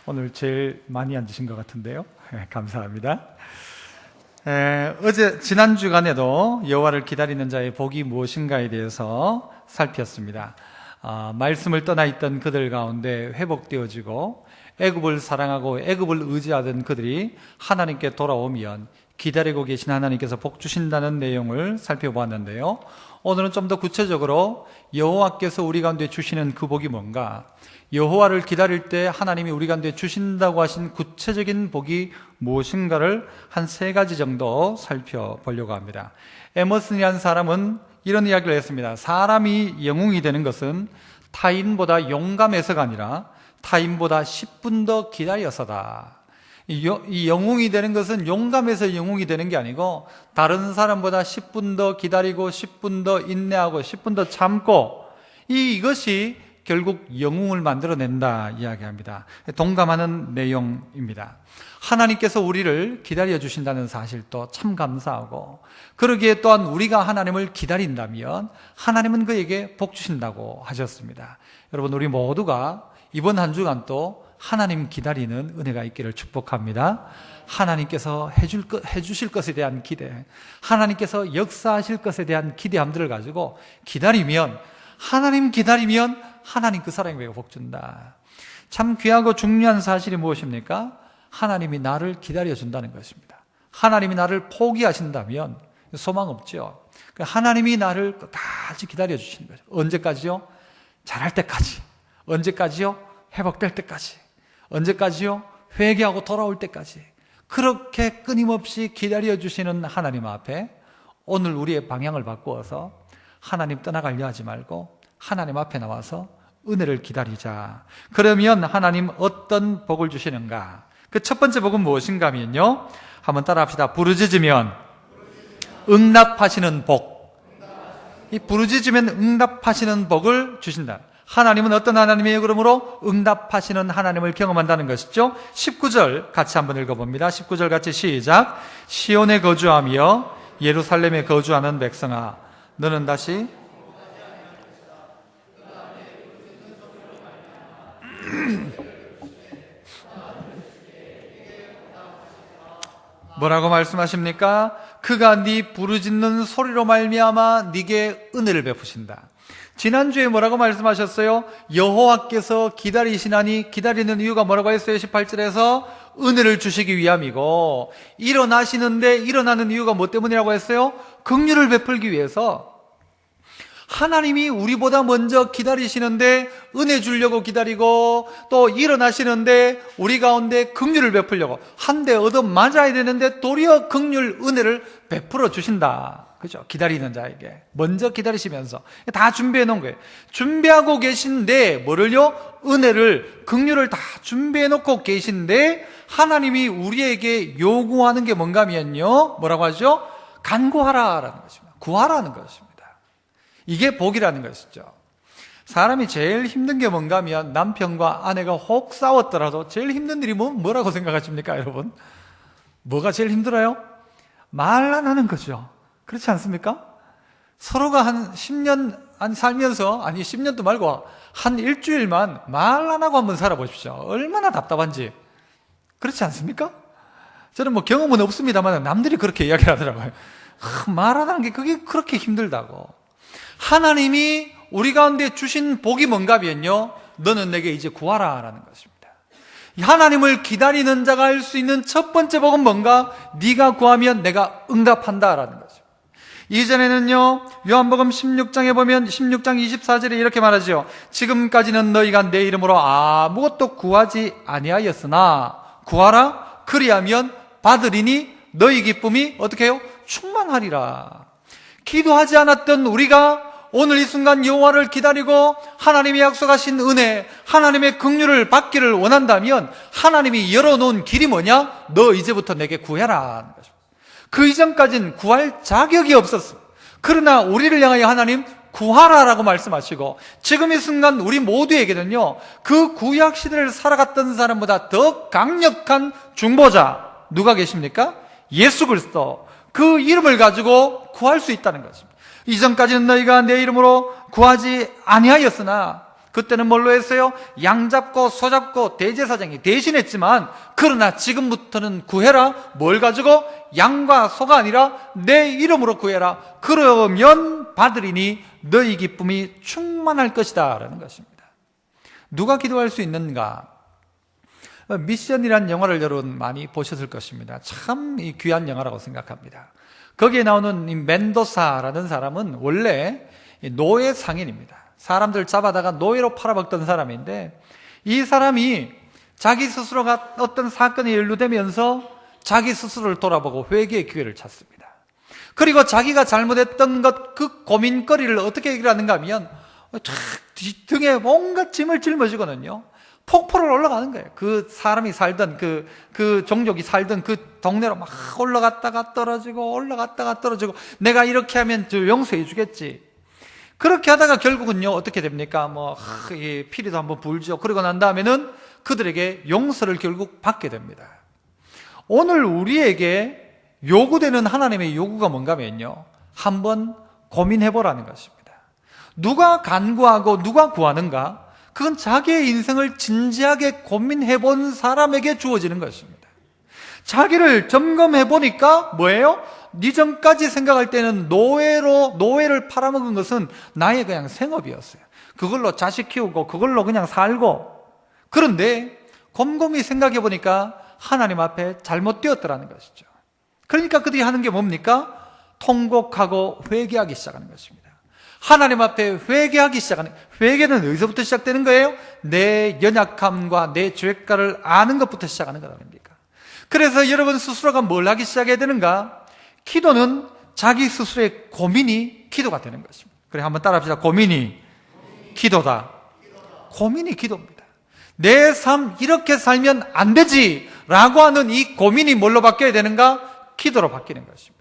오늘 제일 많이 앉으신 것 같은데요. 감사합니다. 지난 주간에도 여호와를 기다리는 자의 복이 무엇인가에 대해서 살폈습니다. 말씀을 떠나 있던 그들 가운데 회복되어지고 애굽을 사랑하고 애굽을 의지하던 그들이 하나님께 돌아오면 기다리고 계신 하나님께서 복 주신다는 내용을 살펴보았는데요. 오늘은 좀 더 구체적으로 여호와께서 우리 가운데 주시는 그 복이 뭔가, 여호와를 기다릴 때 하나님이 우리 가운데 주신다고 하신 구체적인 복이 무엇인가를 한 3가지 정도 살펴보려고 합니다. 에머슨이라는 사람은 이런 이야기를 했습니다. 사람이 영웅이 되는 것은 타인보다 용감해서가 아니라 타인보다 10분 더 기다려서다. 이 영웅이 되는 것은 용감해서 영웅이 되는 게 아니고 다른 사람보다 10분 더 기다리고 10분 더 인내하고 10분 더 참고 이것이 결국 영웅을 만들어낸다 이야기합니다. 동감하는 내용입니다. 하나님께서 우리를 기다려 주신다는 사실도 참 감사하고, 그러기에 또한 우리가 하나님을 기다린다면 하나님은 그에게 복 주신다고 하셨습니다. 여러분, 우리 모두가 이번 한 주간도 하나님 기다리는 은혜가 있기를 축복합니다. 하나님께서 해주실 것에 대한 기대, 하나님께서 역사하실 것에 대한 기대함들을 가지고 기다리면, 하나님 기다리면 하나님 그 사람에게 복 준다. 참 귀하고 중요한 사실이 무엇입니까? 하나님이 나를 기다려준다는 것입니다. 하나님이 나를 포기하신다면 소망 없죠. 하나님이 나를 끝까지 기다려주시는 거죠. 언제까지요? 잘할 때까지. 언제까지요? 회복될 때까지. 언제까지요? 회개하고 돌아올 때까지. 그렇게 끊임없이 기다려주시는 하나님 앞에 오늘 우리의 방향을 바꾸어서 하나님 떠나가려 하지 말고 하나님 앞에 나와서 은혜를 기다리자. 그러면 하나님 어떤 복을 주시는가? 그 첫 번째 복은 무엇인가 하면요, 한번 따라 합시다. 부르짖으면 응답하시는 복. 이 부르짖으면 응답하시는 복을 주신다. 하나님은 어떤 하나님이에요? 그러므로 응답하시는 하나님을 경험한다는 것이죠. 19절 같이 한번 읽어봅니다. 19절 같이 시작. 시온에 거주하며 예루살렘에 거주하는 백성아, 너는 다시 뭐라고 말씀하십니까? 그가 네 부르짖는 소리로 말미암아 네게 은혜를 베푸신다. 지난주에 뭐라고 말씀하셨어요? 여호와께서 기다리시나니, 기다리는 이유가 뭐라고 했어요? 18절에서 은혜를 주시기 위함이고, 일어나는 이유가 뭐 때문이라고 했어요? 긍휼을 베풀기 위해서. 하나님이 우리보다 먼저 기다리시는데 은혜 주려고 기다리고, 또 일어나시는데 우리 가운데 긍휼을 베풀려고, 한 대 얻어 맞아야 되는데 도리어 긍휼, 은혜를 베풀어 주신다. 그죠? 기다리는 자에게 먼저 기다리시면서 다 준비해 놓은 거예요. 준비하고 계신데 뭐를요? 은혜를, 긍휼을 다 준비해 놓고 계신데 하나님이 우리에게 요구하는 게 뭔가 하면요, 뭐라고 하죠? 간구하라라는 것입니다. 구하라는 것입니다. 이게 복이라는 것이죠. 사람이 제일 힘든 게 뭔가 하면 남편과 아내가 혹 싸웠더라도 제일 힘든 일이 뭐라고 생각하십니까, 여러분? 뭐가 제일 힘들어요? 말 안 하는 거죠. 그렇지 않습니까? 서로가 한 10년 살면서, 10년도 말고 한 일주일만 말 안 하고 한번 살아보십시오. 얼마나 답답한지. 그렇지 않습니까? 저는 뭐 경험은 없습니다만 남들이 그렇게 이야기를 하더라고요. 말 안 하는 게 그게 그렇게 힘들다고. 하나님이 우리 가운데 주신 복이 뭔가 하면요, 너는 내게 이제 구하라 라는 것입니다. 하나님을 기다리는 자가 할 수 있는 첫 번째 복은 뭔가? 네가 구하면 내가 응답한다 라는 것입니다. 이전에는요, 요한복음 16장에 보면 16장 24절에 이렇게 말하죠. 지금까지는 너희가 내 이름으로 아무것도 구하지 아니하였으나 구하라, 그리하면 받으리니 너희 기쁨이 어떻게 해요? 충만하리라. 기도하지 않았던 우리가 오늘 이 순간 여호와를 기다리고 하나님이 약속하신 은혜, 하나님의 긍휼을 받기를 원한다면 하나님이 열어놓은 길이 뭐냐? 너 이제부터 내게 구해라 하는 것입니다. 그 이전까지는 구할 자격이 없었어. 그러나 우리를 향하여 하나님 구하라라고 말씀하시고, 지금 이 순간 우리 모두에게는요, 그 구약 시대를 살아갔던 사람보다 더 강력한 중보자 누가 계십니까? 예수 그리스도. 그 이름을 가지고 구할 수 있다는 것입니다. 이전까지는 너희가 내 이름으로 구하지 아니하였으나 그때는 뭘로 했어요? 양 잡고 소 잡고 대제사장이 대신했지만, 그러나 지금부터는 구해라. 뭘 가지고? 양과 소가 아니라 내 이름으로 구해라. 그러면 받으리니 너희 기쁨이 충만할 것이다 라는 것입니다. 누가 기도할 수 있는가? 미션이라는 영화를 여러분 많이 보셨을 것입니다. 참 귀한 영화라고 생각합니다. 거기에 나오는 이 멘도사라는 사람은 원래 노예 상인입니다. 사람들 잡아다가 노예로 팔아먹던 사람인데, 이 사람이 자기 스스로가 어떤 사건에 연루되면서 자기 스스로를 돌아보고 회개의 기회를 찾습니다. 그리고 자기가 잘못했던 것, 그 고민거리를 어떻게 해결하는가 하면 등에 온갖 짐을 짊어지거든요. 폭포를 올라가는 거예요. 그 사람이 살던 그 종족이 살던 그 동네로 막 올라갔다가 떨어지고 올라갔다가 떨어지고, 내가 이렇게 하면 저 용서해 주겠지. 그렇게 하다가 결국은요 어떻게 됩니까? 피리도 한번 불죠. 그러고 난 다음에는 그들에게 용서를 결국 받게 됩니다. 오늘 우리에게 요구되는 하나님의 요구가 뭔가 하면요, 한번 고민해 보라는 것입니다. 누가 간구하고 누가 구하는가? 그건 자기의 인생을 진지하게 고민해 본 사람에게 주어지는 것입니다. 자기를 점검해 보니까 뭐예요? 이전까지 생각할 때는 노예를 팔아먹은 것은 나의 그냥 생업이었어요. 그걸로 자식 키우고 그걸로 그냥 살고. 그런데 곰곰이 생각해 보니까 하나님 앞에 잘못되었더라는 것이죠. 그러니까 그들이 하는 게 뭡니까? 통곡하고 회개하기 시작하는 것입니다. 하나님 앞에 회개하기 시작하는, 회개는 어디서부터 시작되는 거예요? 내 연약함과 내 죄가를 아는 것부터 시작하는 것 아닙니까? 그래서 여러분 스스로가 뭘 하기 시작해야 되는가? 기도는 자기 스스로의 고민이 기도가 되는 것입니다. 그래, 한번 따라합시다. 고민이 기도다. 고민이 기도입니다. 내 삶 이렇게 살면 안 되지 라고 하는 이 고민이 뭘로 바뀌어야 되는가? 기도로 바뀌는 것입니다.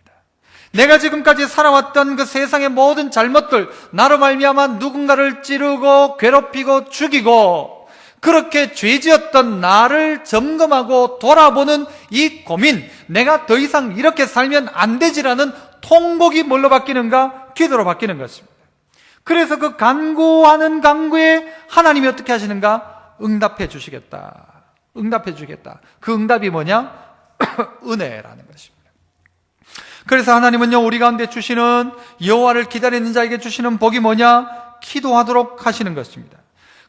내가 지금까지 살아왔던 그 세상의 모든 잘못들, 나로 말미암아 누군가를 찌르고 괴롭히고 죽이고 그렇게 죄지었던 나를 점검하고 돌아보는 이 고민, 내가 더 이상 이렇게 살면 안 되지라는 통곡이 뭘로 바뀌는가? 기도로 바뀌는 것입니다. 그래서 그 간구하는 간구에 하나님이 어떻게 하시는가? 응답해 주시겠다. 응답해 주겠다. 그 응답이 뭐냐? 은혜라는 것입니다. 그래서 하나님은요, 우리 가운데 주시는, 여호와를 기다리는 자에게 주시는 복이 뭐냐? 기도하도록 하시는 것입니다.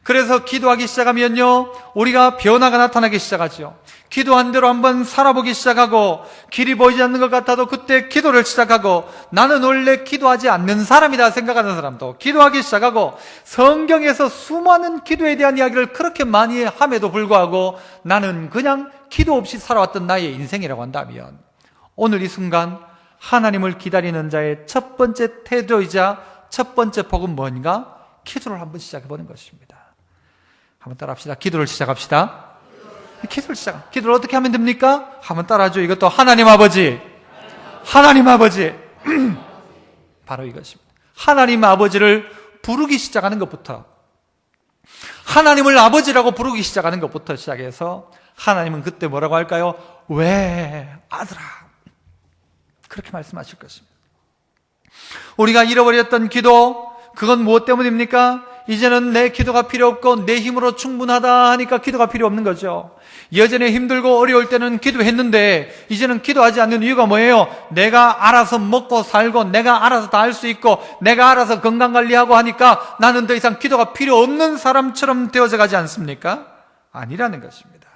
그래서 기도하기 시작하면요, 우리가 변화가 나타나기 시작하죠. 기도한 대로 한번 살아보기 시작하고, 길이 보이지 않는 것 같아도 그때 기도를 시작하고, 나는 원래 기도하지 않는 사람이다 생각하는 사람도 기도하기 시작하고, 성경에서 수많은 기도에 대한 이야기를 그렇게 많이 함에도 불구하고 나는 그냥 기도 없이 살아왔던 나의 인생이라고 한다면, 오늘 이 순간 하나님을 기다리는 자의 첫 번째 태도이자 첫 번째 복은 뭔가? 기도를 한번 시작해보는 것입니다. 한번 따라합시다. 기도를 시작합시다. 기도를 어떻게 하면 됩니까? 한번 따라하죠. 이것도 하나님 아버지. 하나님 아버지. 바로 이것입니다. 하나님 아버지를 부르기 시작하는 것부터, 하나님을 아버지라고 부르기 시작하는 것부터 시작해서, 하나님은 그때 뭐라고 할까요? 왜 아들아, 그렇게 말씀하실 것입니다. 우리가 잃어버렸던 기도, 그건 무엇 때문입니까? 이제는 내 기도가 필요 없고 내 힘으로 충분하다 하니까 기도가 필요 없는 거죠. 예전에 힘들고 어려울 때는 기도했는데 이제는 기도하지 않는 이유가 뭐예요? 내가 알아서 먹고 살고 내가 알아서 다 할 수 있고 내가 알아서 건강관리하고 하니까 나는 더 이상 기도가 필요 없는 사람처럼 되어져 가지 않습니까? 아니라는 것입니다.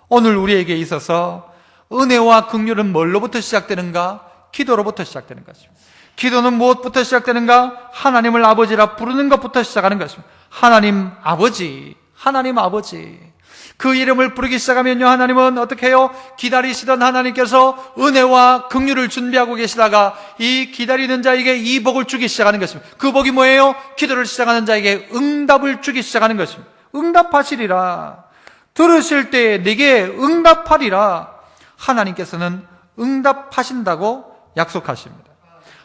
오늘 우리에게 있어서 은혜와 긍휼은 뭘로부터 시작되는가? 기도로부터 시작되는 것입니다. 기도는 무엇부터 시작되는가? 하나님을 아버지라 부르는 것부터 시작하는 것입니다. 하나님 아버지, 하나님 아버지. 그 이름을 부르기 시작하면요, 하나님은 어떻게 해요? 기다리시던 하나님께서 은혜와 긍휼을 준비하고 계시다가 이 기다리는 자에게 이 복을 주기 시작하는 것입니다. 그 복이 뭐예요? 기도를 시작하는 자에게 응답을 주기 시작하는 것입니다. 응답하시리라. 들으실 때 내게 응답하리라. 하나님께서는 응답하신다고 약속하십니다.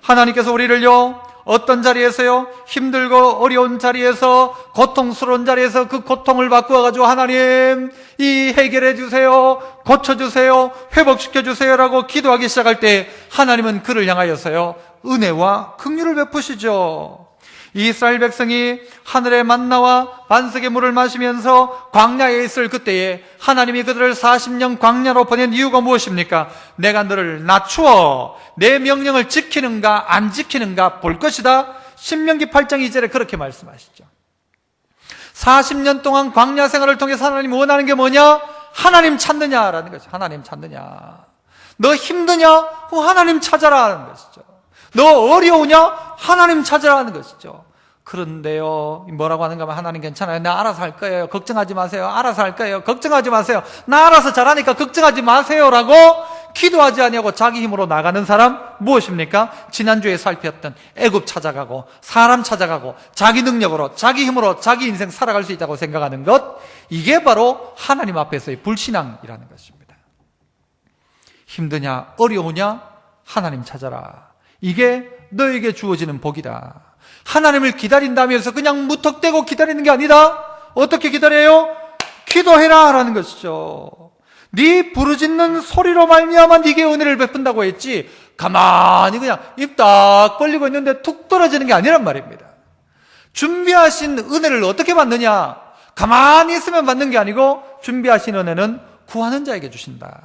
하나님께서 우리를요, 어떤 자리에서요, 힘들고 어려운 자리에서, 고통스러운 자리에서 그 고통을 바꾸어가지고 하나님 이 해결해 주세요, 고쳐주세요, 회복시켜 주세요라고 기도하기 시작할 때 하나님은 그를 향하여서요 은혜와 긍휼을 베푸시죠. 이스라엘 백성이 하늘의 만나와 반석의 물을 마시면서 광야에 있을 그때에 하나님이 그들을 40년 광야로 보낸 이유가 무엇입니까? 내가 너를 낮추어 내 명령을 지키는가 안 지키는가 볼 것이다. 신명기 8장 2절에 그렇게 말씀하시죠. 40년 동안 광야 생활을 통해서 하나님이 원하는 게 뭐냐? 하나님 찾느냐라는 거죠. 하나님 찾느냐. 너 힘드냐? 하나님 찾아라는 것이죠. 너 어려우냐? 하나님 찾아라는 것이죠. 그런데요, 뭐라고 하는가 하면 하나님 괜찮아요. 나 알아서 할 거예요. 걱정하지 마세요. 알아서 할 거예요. 걱정하지 마세요. 나 알아서 잘하니까 걱정하지 마세요라고 기도하지 아니하고 자기 힘으로 나가는 사람 무엇입니까? 지난주에 살폈던 애굽 찾아가고 사람 찾아가고 자기 능력으로 자기 힘으로 자기 인생 살아갈 수 있다고 생각하는 것, 이게 바로 하나님 앞에서의 불신앙이라는 것입니다. 힘드냐 어려우냐 하나님 찾아라. 이게 너에게 주어지는 복이다. 하나님을 기다린다면서 그냥 무턱대고 기다리는 게 아니다. 어떻게 기다려요? 기도해라 라는 것이죠. 네 부르짖는 소리로 말미암아 네게 은혜를 베푼다고 했지, 가만히 그냥 입 딱 벌리고 있는데 툭 떨어지는 게 아니란 말입니다. 준비하신 은혜를 어떻게 받느냐? 가만히 있으면 받는 게 아니고 준비하신 은혜는 구하는 자에게 주신다.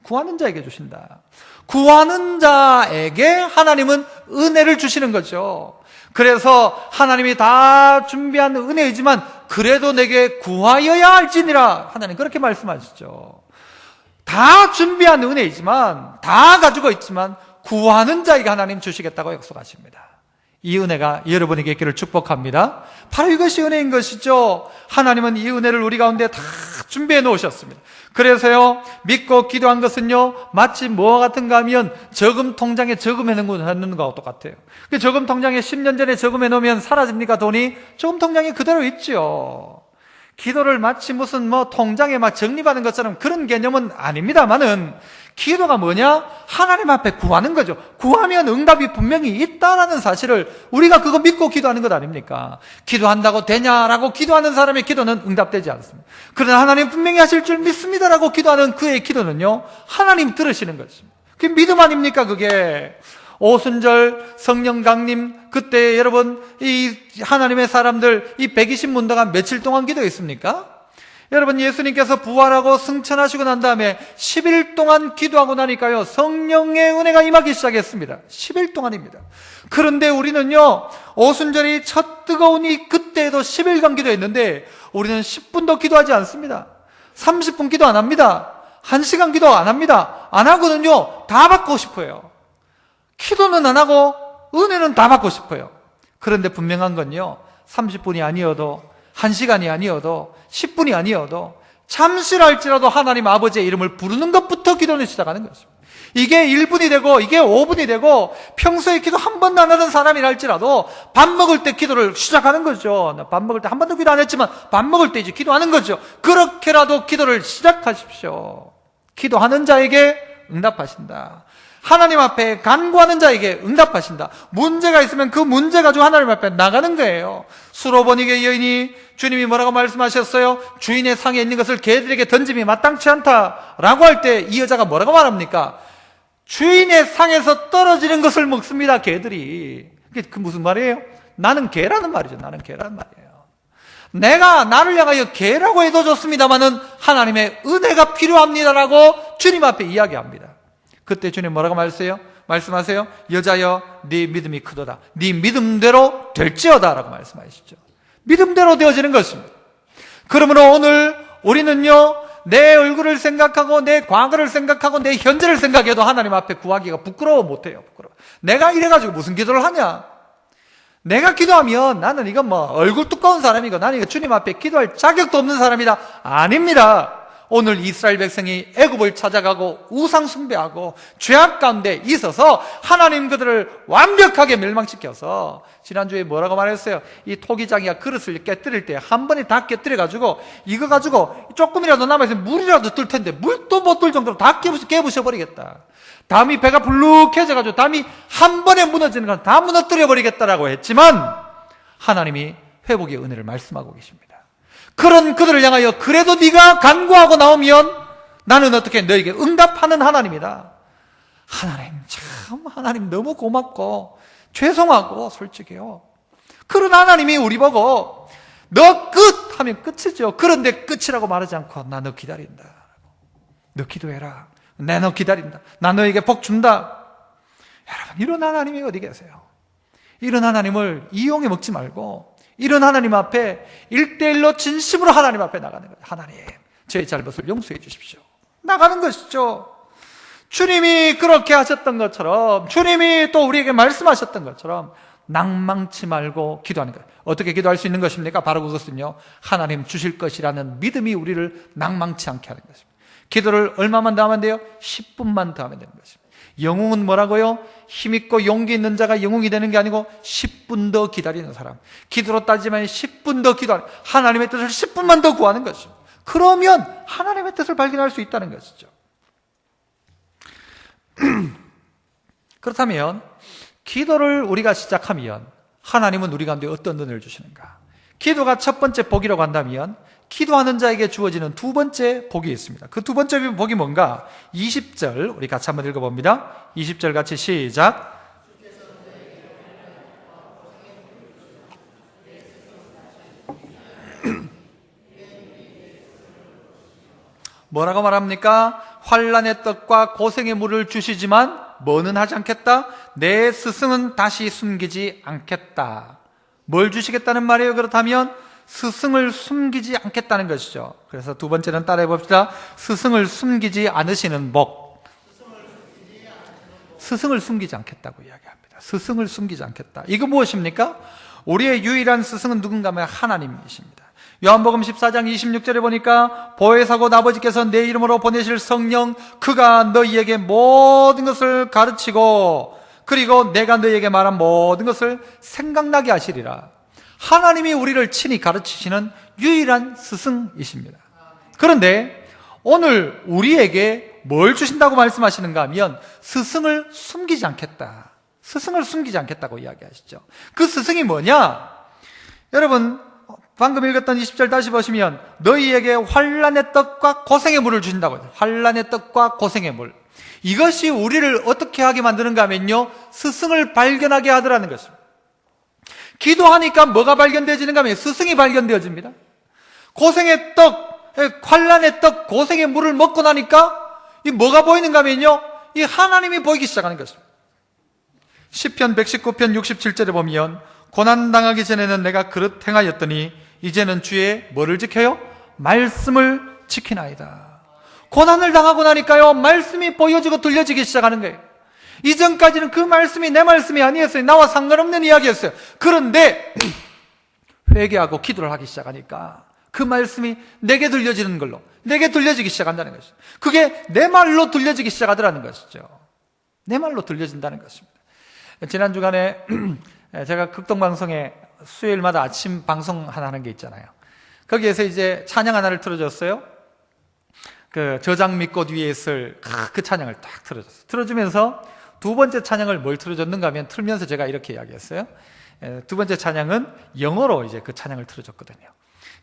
구하는 자에게 주신다. 구하는 자에게 하나님은 은혜를 주시는 거죠. 그래서 하나님이 다 준비한 은혜이지만 그래도 내게 구하여야 할지니라, 하나님 그렇게 말씀하시죠. 다 준비한 은혜이지만, 다 가지고 있지만 구하는 자에게 하나님 주시겠다고 약속하십니다. 이 은혜가 여러분에게 있기를 축복합니다. 바로 이것이 은혜인 것이죠. 하나님은 이 은혜를 우리 가운데 다 준비해 놓으셨습니다. 그래서요, 믿고 기도한 것은요, 마치 뭐와 같은가 하면 저금 통장에 저금해 놓는 것과 똑같아요. 그 저금 통장에 10년 전에 저금해 놓으면 사라집니까? 돈이? 저금 통장에 그대로 있죠. 기도를 마치 무슨 통장에 막 적립하는 것처럼 그런 개념은 아닙니다만은, 기도가 뭐냐? 하나님 앞에 구하는 거죠. 구하면 응답이 분명히 있다라는 사실을 우리가 그거 믿고 기도하는 것 아닙니까? 기도한다고 되냐라고 기도하는 사람의 기도는 응답되지 않습니다. 그러나 하나님 분명히 하실 줄 믿습니다라고 기도하는 그의 기도는요, 하나님 들으시는 것입니다. 그게 믿음 아닙니까? 그게 오순절 성령 강림 그때 여러분 이 하나님의 사람들 이 120문도가 며칠 동안 기도했습니까? 여러분, 예수님께서 부활하고 승천하시고 난 다음에 10일 동안 기도하고 나니까요, 성령의 은혜가 임하기 시작했습니다. 10일 동안입니다. 그런데 우리는요, 오순절이 첫 뜨거운 이 그때에도 10일간 기도했는데 우리는 10분도 기도하지 않습니다. 30분 기도 안 합니다. 1시간 기도 안 합니다. 안 하거든요. 다 받고 싶어요. 기도는 안 하고 은혜는 다 받고 싶어요. 그런데 분명한 건요, 30분이 아니어도 1시간이 아니어도 10분이 아니어도 잠시랄지라도 하나님 아버지의 이름을 부르는 것부터 기도는 시작하는 것입니다. 이게 1분이 되고 이게 5분이 되고 평소에 기도 한 번도 안 하던 사람이랄지라도 밥 먹을 때 기도를 시작하는 거죠. 밥 먹을 때 한 번도 기도 안 했지만 밥 먹을 때 이제 기도하는 거죠. 그렇게라도 기도를 시작하십시오. 기도하는 자에게 응답하신다. 하나님 앞에 간구하는 자에게 응답하신다. 문제가 있으면 그 문제 가지고 하나님 앞에 나가는 거예요. 수로보니게 여인이 주님이 뭐라고 말씀하셨어요? 주인의 상에 있는 것을 개들에게 던짐이 마땅치 않다라고 할 때 이 여자가 뭐라고 말합니까? 주인의 상에서 떨어지는 것을 먹습니다, 개들이. 그게 무슨 말이에요? 나는 개라는 말이죠. 나는 개라는 말이에요. 내가 나를 향하여 개라고 해도 좋습니다만은 하나님의 은혜가 필요합니다라고 주님 앞에 이야기합니다. 그때 주님 뭐라고 말씀하세요? 여자여, 네 믿음이 크도다. 네 믿음대로 될지어다 라고 말씀하시죠. 믿음대로 되어지는 것입니다. 그러므로 오늘 우리는요, 내 얼굴을 생각하고 내 과거를 생각하고 내 현재를 생각해도 하나님 앞에 구하기가 부끄러워 못해요. 부끄러워. 내가 이래가지고 무슨 기도를 하냐? 내가 기도하면 나는 이건 얼굴 두꺼운 사람이고 나는 이거 주님 앞에 기도할 자격도 없는 사람이다. 아닙니다. 오늘 이스라엘 백성이 애굽을 찾아가고 우상 숭배하고 죄악 가운데 있어서 하나님 그들을 완벽하게 멸망시켜서, 지난주에 뭐라고 말했어요? 이 토기장이가 그릇을 깨뜨릴 때 한 번에 다 깨뜨려가지고 이거 가지고 조금이라도 남아있으면 물이라도 뜰 텐데 물도 못 뜰 정도로 다 깨부셔버리겠다. 담이 배가 불룩해져가지고 담이 한 번에 무너지는 건 다 무너뜨려버리겠다라고 했지만 하나님이 회복의 은혜를 말씀하고 계십니다. 그런 그들을 향하여 그래도 네가 간구하고 나오면 나는 어떻게 너에게 응답하는 하나님이다. 하나님 너무 고맙고 죄송하고 솔직해요. 그런 하나님이 우리 보고 너 끝! 하면 끝이죠. 그런데 끝이라고 말하지 않고 나 너 기다린다. 너 기도해라. 내 너 기다린다. 나 너에게 복 준다. 여러분, 이런 하나님이 어디 계세요? 이런 하나님을 이용해 먹지 말고 이런 하나님 앞에 1대1로 진심으로 하나님 앞에 나가는 거예요. 하나님, 저의 잘못을 용서해 주십시오. 나가는 것이죠. 주님이 그렇게 하셨던 것처럼, 주님이 또 우리에게 말씀하셨던 것처럼 낭망치 말고 기도하는 거예요. 어떻게 기도할 수 있는 것입니까? 바로 그것은요, 하나님 주실 것이라는 믿음이 우리를 낭망치 않게 하는 것입니다. 기도를 얼마만 더 하면 돼요? 10분만 더 하면 되는 것입니다. 영웅은 뭐라고요? 힘있고 용기 있는 자가 영웅이 되는 게 아니고 10분 더 기다리는 사람. 기도로 따지면 10분 더 기도하는, 하나님의 뜻을 10분만 더 구하는 것입니다. 그러면 하나님의 뜻을 발견할 수 있다는 것이죠. 그렇다면 기도를 우리가 시작하면 하나님은 우리 가운데 어떤 은혜를 주시는가? 기도가 첫 번째 복이라고 한다면 기도하는 자에게 주어지는 두 번째 복이 있습니다. 그 두 번째 복이 뭔가? 20절 우리 같이 한번 읽어봅니다. 20절 같이 시작. 뭐라고 말합니까? 환난의 떡과 고생의 물을 주시지만 뭐는 하지 않겠다? 내 스승은 다시 숨기지 않겠다. 뭘 주시겠다는 말이에요? 그렇다면 스승을 숨기지 않겠다는 것이죠. 그래서 두 번째는 따라해 봅시다. 스승을 숨기지 않으시는 복. 스승을 숨기지 않겠다고 이야기합니다. 스승을 숨기지 않겠다. 이거 무엇입니까? 우리의 유일한 스승은 누군가 하면 하나님이십니다. 요한복음 14장 26절에 보니까 보혜사 곧 아버지께서 내 이름으로 보내실 성령, 그가 너희에게 모든 것을 가르치고 그리고 내가 너희에게 말한 모든 것을 생각나게 하시리라. 하나님이 우리를 친히 가르치시는 유일한 스승이십니다. 그런데 오늘 우리에게 뭘 주신다고 말씀하시는가 하면 스승을 숨기지 않겠다. 스승을 숨기지 않겠다고 이야기하시죠. 그 스승이 뭐냐? 여러분, 방금 읽었던 20절 다시 보시면 너희에게 환난의 떡과 고생의 물을 주신다고 해요. 환난의 떡과 고생의 물. 이것이 우리를 어떻게 하게 만드는가 하면요, 스승을 발견하게 하더라는 것입니다. 기도하니까 뭐가 발견되어지는가 하면 스승이 발견되어집니다. 고생의 떡, 환난의 떡, 고생의 물을 먹고 나니까 이 뭐가 보이는가 하면요, 이 하나님이 보이기 시작하는 것입니다. 시편 119편 67절에 보면 고난당하기 전에는 내가 그릇 행하였더니 이제는 주의 뭐를 지켜요? 말씀을 지키나이다. 고난을 당하고 나니까요, 말씀이 보여지고 들려지기 시작하는 거예요. 이전까지는 그 말씀이 내 말씀이 아니었어요. 나와 상관없는 이야기였어요. 그런데 회개하고 기도를 하기 시작하니까 그 말씀이 내게 들려지는 걸로, 내게 들려지기 시작한다는 것이죠. 그게 내 말로 들려지기 시작하더라는 것이죠. 내 말로 들려진다는 것입니다. 지난 주간에 제가 극동방송에 수요일마다 아침 방송 하나 하는 게 있잖아요. 거기에서 이제 찬양 하나를 틀어줬어요. 그 저장 밑꽃 위에 있을 그 찬양을 딱 틀어줬어요. 틀어주면서 두 번째 찬양을 뭘 틀어줬는가 하면 틀면서 제가 이렇게 이야기했어요. 두 번째 찬양은 영어로 이제 그 찬양을 틀어줬거든요.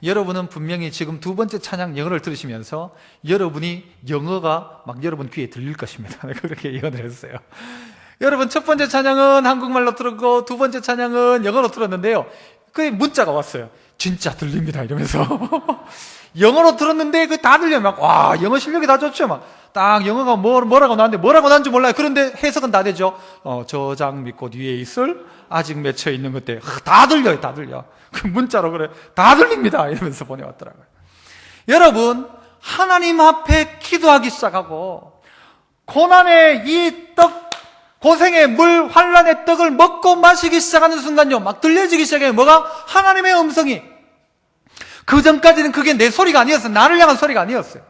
여러분은 분명히 지금 두 번째 찬양 영어를 들으시면서 여러분이 영어가 막 여러분 귀에 들릴 것입니다. 그렇게 예언을 했어요. 여러분, 첫 번째 찬양은 한국말로 들었고 두 번째 찬양은 영어로 들었는데요, 그 문자가 왔어요. 진짜 들립니다 이러면서 영어로 들었는데 그 다 들려요. 막 와, 영어 실력이 다 좋죠. 막 딱 영어가 뭐라고 나왔는데 뭐라고 나왔는지 몰라요. 그런데 해석은 다 되죠. 저장 밑꽃 위에 있을 아직 맺혀 있는 것들 다 들려요. 다 들려. 그 문자로 그래, 다 들립니다 이러면서 보내왔더라고요. 여러분, 하나님 앞에 기도하기 시작하고 고난의 이 떡, 고생의 물, 환난의 떡을 먹고 마시기 시작하는 순간요, 막 들려지기 시작해요. 뭐가? 하나님의 음성이. 그 전까지는 그게 내 소리가 아니었어요. 나를 향한 소리가 아니었어요.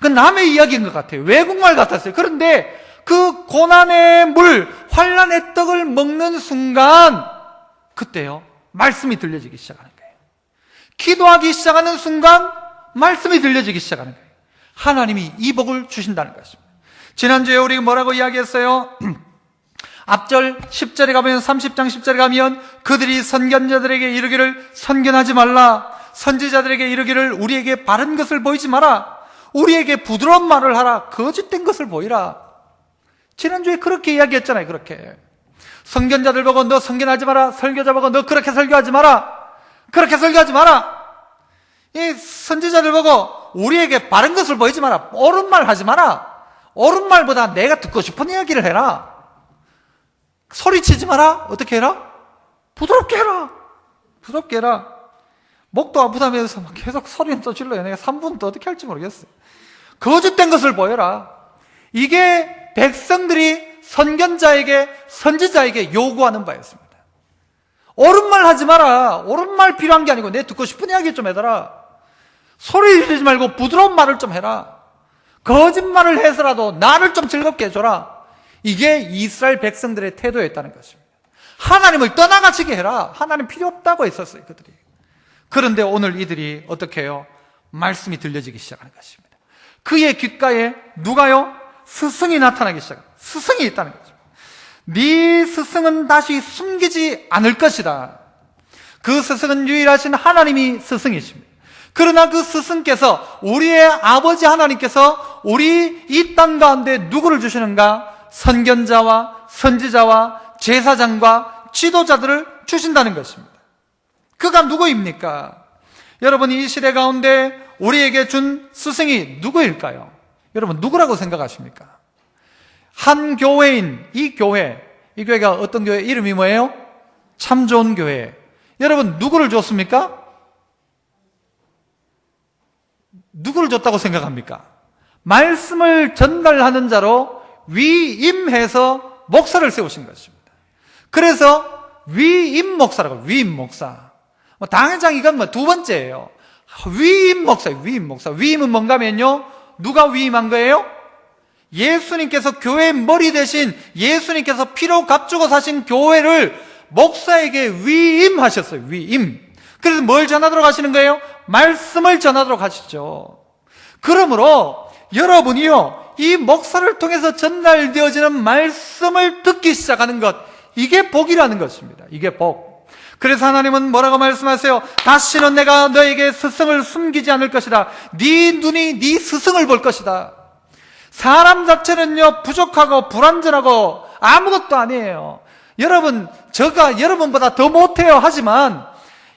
그 남의 이야기인 것 같아요. 외국말 같았어요. 그런데 그 고난의 물, 환난의 떡을 먹는 순간, 그때요, 말씀이 들려지기 시작하는 거예요. 기도하기 시작하는 순간 말씀이 들려지기 시작하는 거예요. 하나님이 이 복을 주신다는 것입니다. 지난주에 우리 뭐라고 이야기했어요? 앞절 10절에 가면, 30장 10절에 가면 그들이 선견자들에게 이르기를 선견하지 말라, 선지자들에게 이르기를 우리에게 바른 것을 보이지 마라, 우리에게 부드러운 말을 하라, 거짓된 것을 보이라. 지난주에 그렇게 이야기했잖아요. 그렇게 선견자들 보고 너 선견하지 마라. 설교자 보고 너 그렇게 설교하지 마라. 그렇게 설교하지 마라. 이 선지자들 보고 우리에게 바른 것을 보이지 마라. 옳은 말 하지 마라. 옳은 말보다 내가 듣고 싶은 이야기를 해라. 소리치지 마라. 어떻게 해라? 부드럽게 해라. 부드럽게 해라. 목도 아프다면서 막 계속 소리는 또 질러요. 내가 3분 또 어떻게 할지 모르겠어요. 거짓된 것을 보여라. 이게 백성들이 선견자에게, 선지자에게 요구하는 바였습니다. 옳은 말 하지 마라. 옳은 말 필요한 게 아니고 내 듣고 싶은 이야기 좀 해달라. 소리 지르지 말고 부드러운 말을 좀 해라. 거짓말을 해서라도 나를 좀 즐겁게 해줘라. 이게 이스라엘 백성들의 태도였다는 것입니다. 하나님을 떠나가시게 해라. 하나님 필요 없다고 했었어요, 그들이. 그런데 오늘 이들이 어떻게 해요? 말씀이 들려지기 시작하는 것입니다. 그의 귓가에 누가요? 스승이 나타나기 시작합니다. 스승이 있다는 거죠. 네 스승은 다시 숨기지 않을 것이다. 그 스승은 유일하신 하나님이 스승이십니다. 그러나 그 스승께서, 우리의 아버지 하나님께서 우리 이 땅 가운데 누구를 주시는가? 선견자와 선지자와 제사장과 지도자들을 주신다는 것입니다. 그가 누구입니까? 여러분, 이 시대 가운데 우리에게 준 스승이 누구일까요? 여러분, 누구라고 생각하십니까? 한 교회인 이 교회가 어떤 교회? 이름이 뭐예요? 참 좋은 교회. 여러분, 누구를 줬습니까? 누구를 줬다고 생각합니까? 말씀을 전달하는 자로 위임해서 목사를 세우신 것입니다. 그래서 위임 목사라고, 위임 목사. 당회장 이건 두 번째예요. 위임 목사예요, 위임 목사. 위임은 뭔가면요, 누가 위임한 거예요? 예수님께서 교회의 머리 대신 예수님께서 피로 값주고 사신 교회를 목사에게 위임하셨어요, 위임. 그래서 뭘 전하도록 하시는 거예요? 말씀을 전하도록 하시죠. 그러므로 여러분이요, 이 목사를 통해서 전달되어지는 말씀을 듣기 시작하는 것, 이게 복이라는 것입니다. 이게 복. 그래서 하나님은 뭐라고 말씀하세요? 다시는 내가 너에게 스승을 숨기지 않을 것이다. 네 눈이 네 스승을 볼 것이다. 사람 자체는요, 부족하고 불완전하고 아무것도 아니에요. 여러분, 제가 여러분보다 더 못해요. 하지만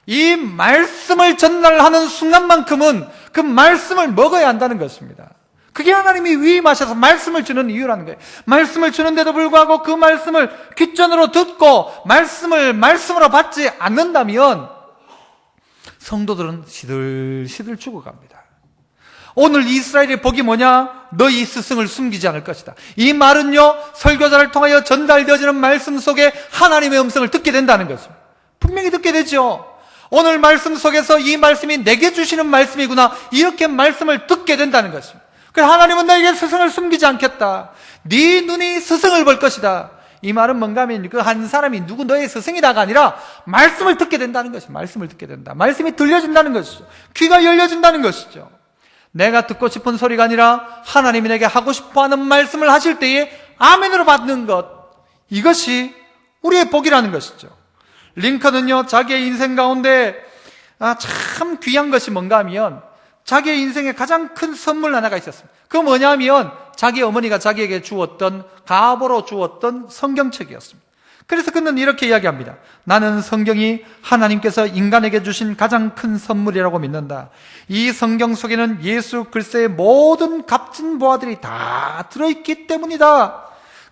이 말씀을 전달하는 순간만큼은 그 말씀을 먹어야 한다는 것입니다. 그게 하나님이 위임하셔서 말씀을 주는 이유라는 거예요. 말씀을 주는데도 불구하고 그 말씀을 귓전으로 듣고 말씀으로 받지 않는다면 성도들은 시들시들 죽어갑니다. 오늘 이스라엘의 복이 뭐냐? 너희 스승을 숨기지 않을 것이다. 이 말은요, 설교자를 통하여 전달되어지는 말씀 속에 하나님의 음성을 듣게 된다는 것입니다. 분명히 듣게 되죠. 오늘 말씀 속에서 이 말씀이 내게 주시는 말씀이구나, 이렇게 말씀을 듣게 된다는 것입니다. 그래서 하나님은 너에게 스승을 숨기지 않겠다. 네 눈이 스승을 볼 것이다. 이 말은 뭔가 하면 그 한 사람이 누구 너의 스승이다가 아니라 말씀을 듣게 된다는 것입니다. 말씀을 듣게 된다. 말씀이 들려진다는 것이죠. 귀가 열려진다는 것이죠. 내가 듣고 싶은 소리가 아니라 하나님이 내게 하고 싶어하는 말씀을 하실 때에 아멘으로 받는 것, 이것이 우리의 복이라는 것이죠. 링컨은요, 자기의 인생 가운데 참 귀한 것이 뭔가 하면 자기의 인생에 가장 큰 선물 하나가 있었습니다. 그거 뭐냐면 자기 어머니가 자기에게 주었던, 가보로 주었던 성경책이었습니다. 그래서 그는 이렇게 이야기합니다. 나는 성경이 하나님께서 인간에게 주신 가장 큰 선물이라고 믿는다. 이 성경 속에는 예수 그리스도의 모든 값진 보화들이 다 들어있기 때문이다.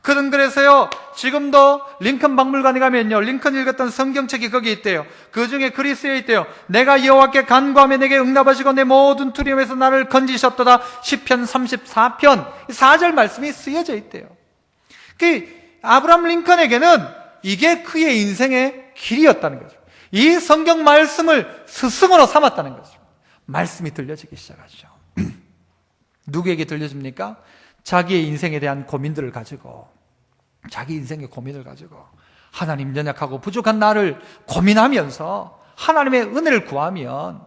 그는 그래서요, 지금도 링컨 박물관에 가면요, 링컨 읽었던 성경책이 거기 있대요. 그 중에 글이 쓰여 있대요. 내가 여호와께 간구하며 내게 응답하시고 내 모든 두려움에서 나를 건지셨도다. 시편 34편 4절 말씀이 쓰여져 있대요. 그 아브라함 링컨에게는 이게 그의 인생의 길이었다는 거죠. 이 성경 말씀을 스승으로 삼았다는 거죠. 말씀이 들려지기 시작하죠. 누구에게 들려집니까? 자기의 인생에 대한 고민들을 가지고, 자기 인생의 고민을 가지고 하나님, 연약하고 부족한 나를 고민하면서 하나님의 은혜를 구하면,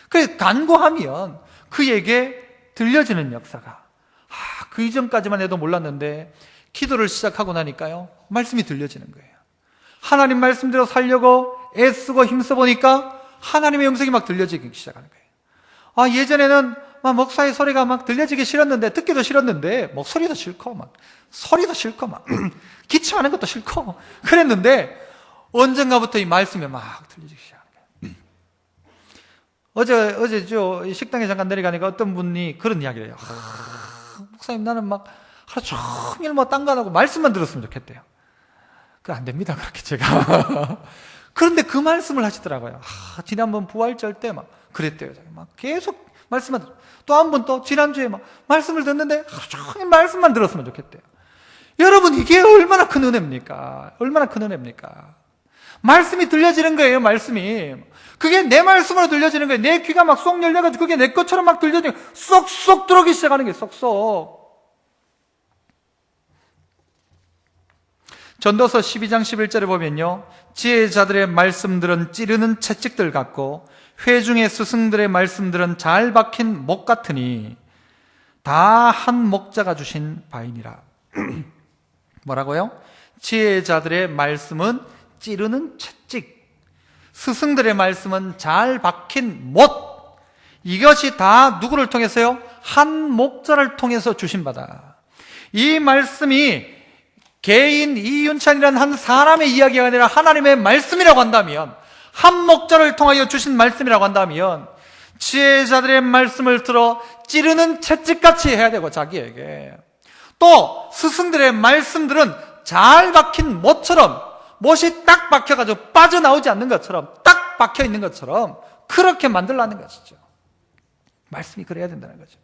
그 간구하면 그에게 들려지는 역사가, 그 이전까지만 해도 몰랐는데 기도를 시작하고 나니까요, 말씀이 들려지는 거예요. 하나님 말씀대로 살려고 애쓰고 힘써보니까 하나님의 음성이 막 들려지기 시작하는 거예요. 예전에는 막 목사의 소리가 막 들려지기 싫었는데, 듣기도 싫었는데, 목소리도 싫고, 막, 소리도 싫고, 막, 기침하는 것도 싫고, 그랬는데, 언젠가부터 이 말씀이 막 들려지기 시작하는 거예요. 어제 식당에 잠깐 내려가니까 어떤 분이 그런 이야기를 해요. 목사님, 나는 막 하루 종일 뭐 딴 거 안 하고 말씀만 들었으면 좋겠대요. 안 됩니다, 그렇게 제가. 그런데 그 말씀을 하시더라고요. 지난번 부활절 때 막 그랬대요. 막 계속 말씀만 들어. 또 한 번 또 지난주에 막 말씀을 듣는데 하루 종일 말씀만 들었으면 좋겠대요. 여러분, 이게 얼마나 큰 은혜입니까? 얼마나 큰 은혜입니까? 말씀이 들려지는 거예요, 말씀이. 그게 내 말씀으로 들려지는 거예요. 내 귀가 막 쏙 열려가지고 그게 내 것처럼 막 들려지고 쏙쏙 들어오기 시작하는 거예요, 쏙쏙. 전도서 12장 11절에 보면요, 지혜자들의 말씀들은 찌르는 채찍들 같고 회중의 스승들의 말씀들은 잘 박힌 목 같으니 다 한 목자가 주신 바이니라. 뭐라고요? 지혜자들의 말씀은 찌르는 채찍, 스승들의 말씀은 잘 박힌 못, 이것이 다 누구를 통해서요? 한 목자를 통해서 주신 바다. 이 말씀이 개인 이윤찬이라는 한 사람의 이야기가 아니라 하나님의 말씀이라고 한다면, 한 목자를 통하여 주신 말씀이라고 한다면, 지혜자들의 말씀을 들어 찌르는 채찍같이 해야 되고, 자기에게 또 스승들의 말씀들은 잘 박힌 못처럼, 못이 딱 박혀가지고 빠져나오지 않는 것처럼, 딱 박혀 있는 것처럼 그렇게 만들라는 것이죠. 말씀이 그래야 된다는 거죠.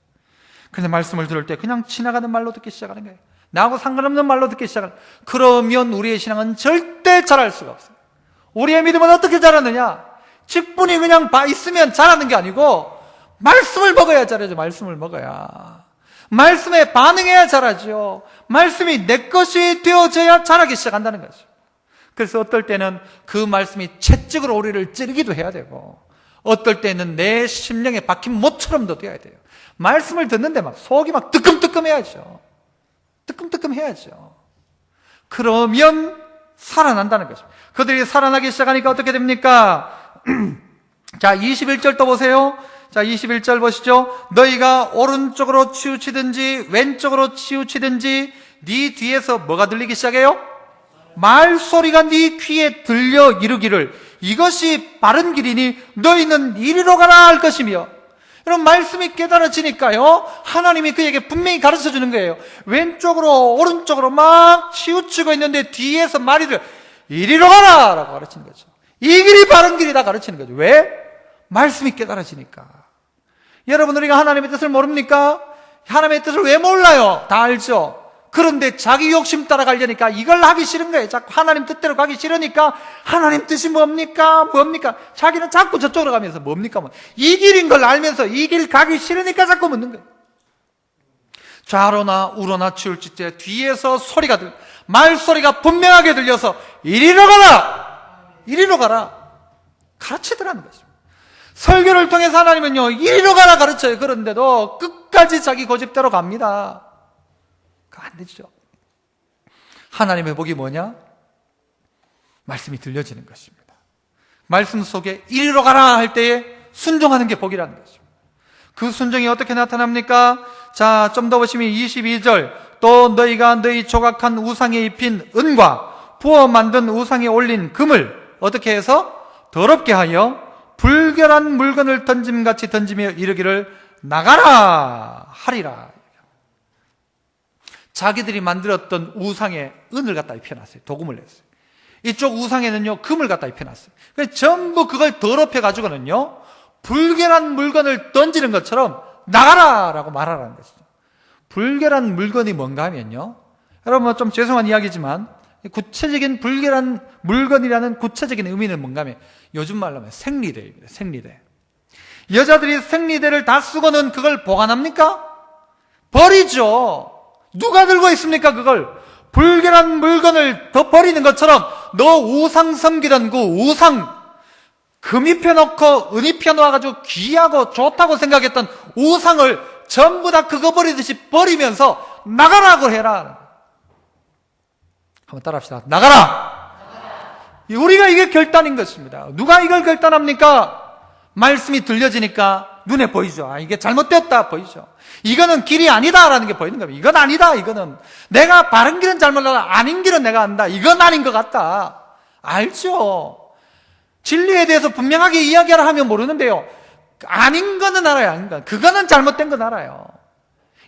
그런데 말씀을 들을 때 그냥 지나가는 말로 듣기 시작하는 거예요. 나하고 상관없는 말로 듣기 시작하는 거예요. 그러면 우리의 신앙은 절대 자랄 수가 없어요. 우리의 믿음은 어떻게 자라느냐? 직분이 그냥 있으면 자라는 게 아니고 말씀을 먹어야 자라죠. 말씀을 먹어야. 말씀에 반응해야 자라죠. 말씀이 내 것이 되어져야 자라기 시작한다는 거죠. 그래서 어떨 때는 그 말씀이 채찍으로 우리를 찌르기도 해야 되고, 어떨 때는 내 심령에 박힌 못처럼도 되어야 돼요. 말씀을 듣는데 막 속이 막 뜨끔뜨끔해야죠. 뜨끔뜨끔해야죠. 그러면 살아난다는 거죠. 그들이 살아나기 시작하니까 어떻게 됩니까? 자, 21절 또 보세요. 자, 21절 보시죠. 너희가 오른쪽으로 치우치든지 왼쪽으로 치우치든지 네 뒤에서 뭐가 들리기 시작해요? 말소리가 네 귀에 들려 이르기를 이것이 바른 길이니 너희는 이리로 가라 할 것이며. 여러분, 말씀이 깨달아지니까요, 하나님이 그에게 분명히 가르쳐 주는 거예요. 왼쪽으로 오른쪽으로 막 치우치고 있는데 뒤에서 말이 들려 이리로 가라 라고 가르치는 거죠. 이 길이 바른 길이다 가르치는 거죠. 왜? 말씀이 깨달아지니까. 여러분, 우리가 하나님의 뜻을 모릅니까? 하나님의 뜻을 왜 몰라요? 다 알죠. 그런데 자기 욕심 따라가려니까 이걸 하기 싫은 거예요. 자꾸 하나님 뜻대로 가기 싫으니까 하나님 뜻이 뭡니까? 자기는 자꾸 저쪽으로 가면서 뭡니까? 이 길인 걸 알면서 이 길 가기 싫으니까 자꾸 묻는 거예요. 좌로나 우로나 치울지 때 뒤에서 말소리가 분명하게 들려서 이리로 가라 가르치더라는 거죠. 설교를 통해서 하나님은요, 이리로 가라 가르쳐요. 그런데도 끝까지 자기 고집대로 갑니다. 안 되죠. 하나님의 복이 뭐냐? 말씀이 들려지는 것입니다. 말씀 속에 이리로 가라 할 때에 순종하는 게 복이라는 것입니다. 그 순종이 어떻게 나타납니까? 자, 좀 더 보시면 22절. 또 너희가 너희 조각한 우상에 입힌 은과 부어 만든 우상에 올린 금을 어떻게 해서 더럽게 하여 불결한 물건을 던짐같이 던지며 이르기를 나가라 하리라. 자기들이 만들었던 우상에 은을 갖다 입혀놨어요. 도금을 냈어요. 이쪽 우상에는요, 금을 갖다 입혀놨어요. 그래서 전부 그걸 더럽혀가지고는요, 불결한 물건을 던지는 것처럼 나가라! 라고 말하라는 것이죠. 불결한 물건이 뭔가 하면요, 여러분 좀 죄송한 이야기지만, 구체적인 불결한 물건이라는 구체적인 의미는 뭔가 하면, 요즘 말로 하면 생리대입니다. 생리대. 여자들이 생리대를 다 쓰고는 그걸 보관합니까? 버리죠. 누가 들고 있습니까? 그걸 불결한 물건을 더 버리는 것처럼 너 우상 섬기던 그 우상 금 입혀놓고 은 입혀놓아가지고 귀하고 좋다고 생각했던 우상을 전부 다 그거 버리듯이 버리면서 나가라고 해라. 한번 따라합시다. 나가라! 우리가 이게 결단인 것입니다. 누가 이걸 결단합니까? 말씀이 들려지니까 눈에 보이죠. 아, 이게 잘못되었다 보이죠. 이거는 길이 아니다라는 게 보이는 겁니다. 이건 아니다. 이거는 내가 바른 길은 잘 몰라, 아닌 길은 내가 안다. 이건 아닌 것 같다. 알죠. 진리에 대해서 분명하게 이야기하라 하면 모르는데요, 아닌 거는 알아요. 아닌 거. 그거는 잘못된 건 알아요.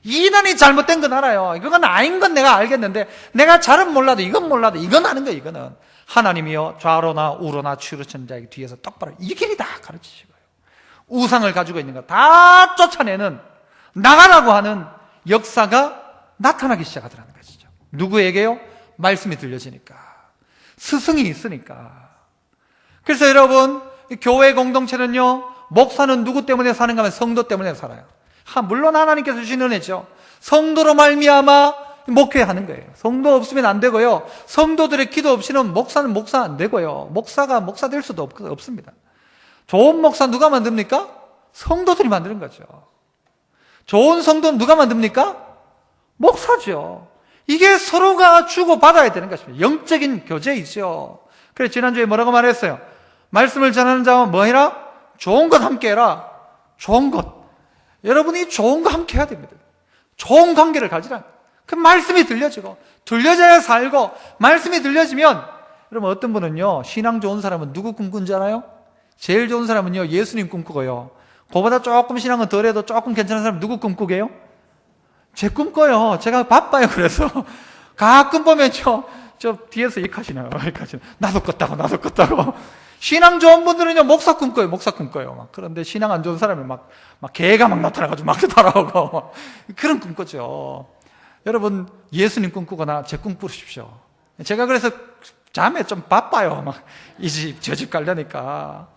이단이 잘못된 건 알아요. 이건 아닌 건 내가 알겠는데, 내가 잘은 몰라도 이건 몰라도 이건 아는 거예요. 이거는 하나님이요 좌로나 우로나 치우친 자에게 뒤에서 똑바로 이 길이다 가르치시고요, 우상을 가지고 있는 거 다 쫓아내는, 나가라고 하는 역사가 나타나기 시작하더라는 것이죠. 누구에게요? 말씀이 들려지니까, 스승이 있으니까. 그래서 여러분, 교회 공동체는요, 목사는 누구 때문에 사는가 하면 성도 때문에 살아요. 물론 하나님께서 주신 은혜죠. 성도로 말미암아 목회하는 거예요. 성도 없으면 안 되고요, 성도들의 기도 없이는 목사는 목사 안 되고요, 목사가 목사 될 수도 없습니다. 좋은 목사 누가 만듭니까? 성도들이 만드는 거죠. 좋은 성도는 누가 만듭니까? 목사죠. 이게 서로가 주고받아야 되는 것입니다. 영적인 교제이죠. 그래서 지난주에 뭐라고 말했어요? 말씀을 전하는 자와 뭐 해라? 좋은 것 함께 해라. 좋은 것. 여러분이 좋은 거 함께 해야 됩니다. 좋은 관계를 가지라. 그 말씀이 들려지고, 들려져야 살고, 말씀이 들려지면, 여러분 어떤 분은요, 신앙 좋은 사람은 누구 꿈꾸는 줄 알아요? 제일 좋은 사람은요, 예수님 꿈꾸고요, 그보다 조금 신앙은 덜해도 조금 괜찮은 사람 누구 꿈꾸게요? 제 꿈꿔요. 제가 바빠요. 그래서 가끔 보면요, 저 뒤에서 이카시나요? 나도 껐다고. 신앙 좋은 분들은요, 목사 꿈꿔요. 그런데 신앙 안 좋은 사람이 막 개가 막 나타나가지고 막 따라오고, 그런 꿈꾸죠. 여러분, 예수님 꿈꾸거나 제 꿈꾸십시오. 제가 그래서 잠에 좀 바빠요. 이 집, 저 집 가려니까.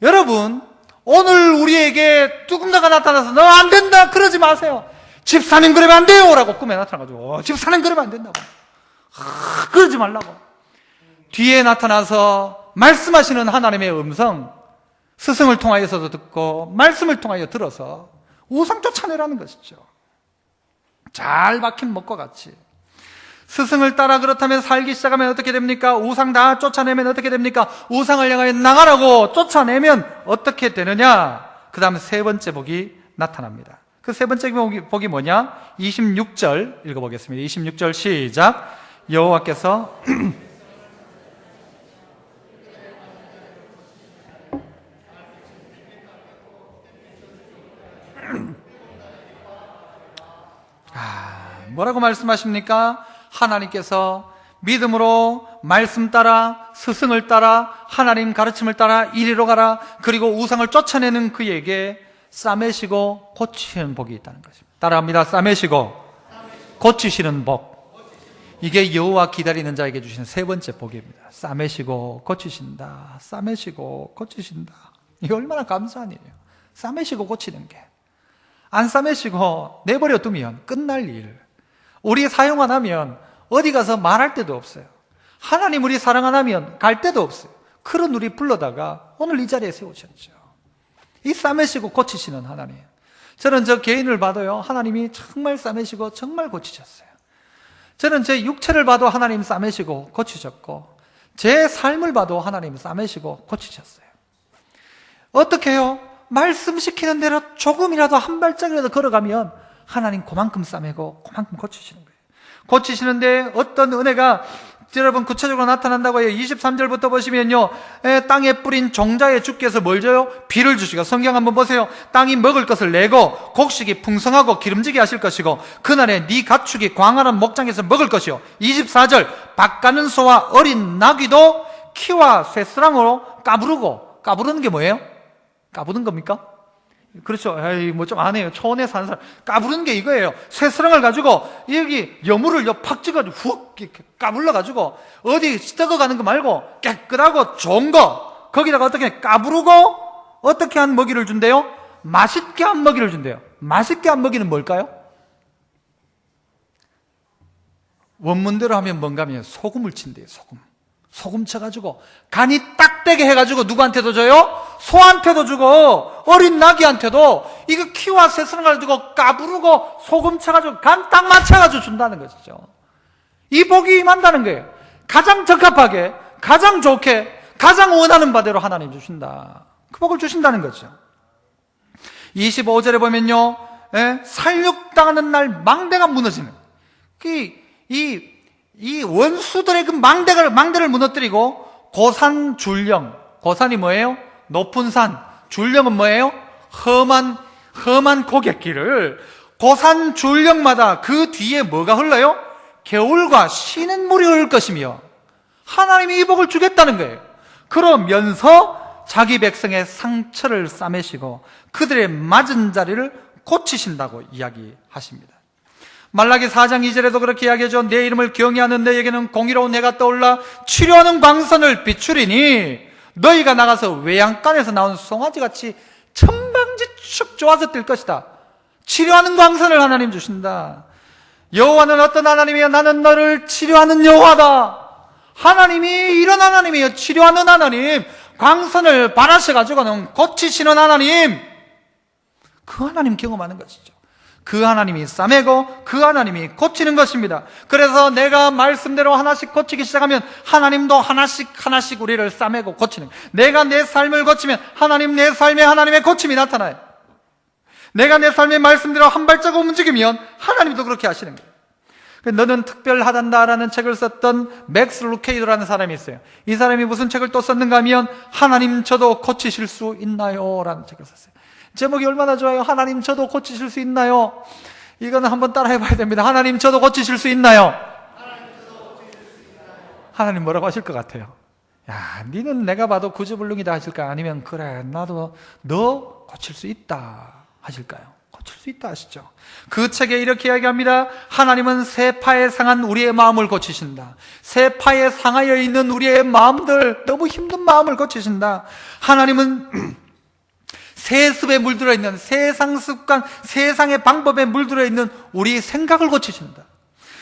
여러분, 오늘 우리에게 누군가가 나타나서 너 안 된다 그러지 마세요. 집사님 그러면 안 돼요 라고 꿈에 나타나가지고, 집사님 그러면 안 된다고, 그러지 말라고. 뒤에 나타나서 말씀하시는 하나님의 음성, 스승을 통하여서도 듣고 말씀을 통하여 들어서 우상 쫓아내라는 것이죠. 잘 박힌 목과 같이 스승을 따라 그렇다면 살기 시작하면 어떻게 됩니까? 우상 다 쫓아내면 어떻게 됩니까? 우상을 향하여 나가라고 쫓아내면 어떻게 되느냐? 그 다음에 세 번째 복이 나타납니다. 그 세 번째 복이 뭐냐? 26절 읽어보겠습니다. 26절 시작. 여호와께서 뭐라고 말씀하십니까? 하나님께서 믿음으로 말씀 따라, 스승을 따라, 하나님 가르침을 따라 이리로 가라, 그리고 우상을 쫓아내는 그에게 싸매시고 고치시는 복이 있다는 것입니다. 따라합니다. 싸매시고 고치시는 복. 이게 여호와 기다리는 자에게 주시는 세 번째 복입니다. 싸매시고 고치신다. 싸매시고 고치신다. 이게 얼마나 감사한 일이에요. 싸매시고 고치는 게. 안 싸매시고 내버려 두면 끝날 일. 우리 사용 안 하면 어디 가서 말할 데도 없어요. 하나님 우리 사랑 안 하면 갈 데도 없어요. 그런 우리 불러다가 오늘 이 자리에 세우셨죠. 이 싸매시고 고치시는 하나님. 저는 저 개인을 봐도요, 하나님이 정말 싸매시고 정말 고치셨어요. 저는 제 육체를 봐도 하나님 싸매시고 고치셨고, 제 삶을 봐도 하나님 싸매시고 고치셨어요. 어떻게 해요? 말씀시키는 대로 조금이라도 한 발짝이라도 걸어가면 하나님 그만큼 싸매고 그만큼 고치시는 거예요. 고치시는데 어떤 은혜가 여러분 구체적으로 나타난다고 해요. 23절부터 보시면요, 땅에 뿌린 종자의 주께서 뭘 줘요? 비를 주시고, 성경 한번 보세요. 땅이 먹을 것을 내고 곡식이 풍성하고 기름지게 하실 것이고, 그날에 네 가축이 광활한 목장에서 먹을 것이요. 24절, 밭가는 소와 어린 나귀도 키와 쇠스랑으로 까부르는 게 뭐예요? 까부는 겁니까? 그렇죠. 에이, 뭐 좀 안 해요. 초원에 사는 사람. 까부르는 게 이거예요. 쇠스랑을 가지고, 여기 여물을 팍 찍어가지고 훅 까불러가지고, 어디 썩어가는 거 말고 깨끗하고 좋은 거, 거기다가 어떻게 까부르고, 어떻게 한 먹이를 준대요? 맛있게 한 먹이를 준대요. 맛있게 한 먹이는 뭘까요? 원문대로 하면 뭔가 하면 소금을 친대요. 소금 쳐가지고 간이 딱 되게 해가지고 누구한테도 줘요? 소한테도 주고 어린 나귀한테도 이거 키와 쇠스랑 가지고 까부르고 소금 쳐가지고 간 딱 맞춰가지고 준다는 것이죠. 이 복이 임한다는 거예요. 가장 적합하게, 가장 좋게, 가장 원하는 바대로 하나님 주신다. 그 복을 주신다는 거죠. 25절에 보면요, 살육당하는 날 망대가 무너지는, 이 원수들의 그 망대를 무너뜨리고, 고산 줄령, 고산이 뭐예요? 높은 산, 줄령은 뭐예요? 험한 고갯길을, 고산 줄령마다 그 뒤에 뭐가 흘러요? 겨울과 쉬는 물이 흐를 것이며, 하나님이 이 복을 주겠다는 거예요. 그러면서 자기 백성의 상처를 싸매시고 그들의 맞은 자리를 고치신다고 이야기하십니다. 말라기 4장 2절에도 그렇게 이야기하죠. 내 이름을 경외하는 너에게는 공의로운 해가 떠올라 치료하는 광선을 비추리니 너희가 나가서 외양간에서 나온 송아지같이 천방지축 좋아서 뜰 것이다. 치료하는 광선을 하나님 주신다. 여호와는 어떤 하나님이여? 나는 너를 치료하는 여호와다. 하나님이 이런 하나님이에요. 치료하는 하나님, 광선을 발하셔가지고는 고치시는 하나님, 그 하나님 경험하는 것이죠. 그 하나님이 싸매고 그 하나님이 고치는 것입니다. 그래서 내가 말씀대로 하나씩 고치기 시작하면 하나님도 하나씩 우리를 싸매고 고치는 거예요. 내가 내 삶을 고치면 하나님, 내 삶에 하나님의 고침이 나타나요. 내가 내 삶의 말씀대로 한 발자국 움직이면 하나님도 그렇게 하시는 거예요. 너는 특별하단다라는 책을 썼던 맥스 루케이도라는 사람이 있어요. 이 사람이 무슨 책을 또 썼는가 하면 하나님 저도 고치실 수 있나요? 라는 책을 썼어요. 제목이 얼마나 좋아요. 하나님 저도 고치실 수 있나요? 이거는 한번 따라해 봐야 됩니다. 하나님 저도 고치실 수 있나요? 하나님 뭐라고 하실 것 같아요? 야, 니는 내가 봐도 구주불능이다 하실까요? 아니면 그래 나도 너 고칠 수 있다 하실까요? 고칠 수 있다 하시죠. 그 책에 이렇게 이야기합니다. 하나님은 새 파에 상한 우리의 마음을 고치신다. 새 파에 상하여 있는 우리의 마음들, 너무 힘든 마음을 고치신다. 하나님은 세습에 물들어 있는 세상 습관, 세상의 방법에 물들어 있는 우리 생각을 고치신다.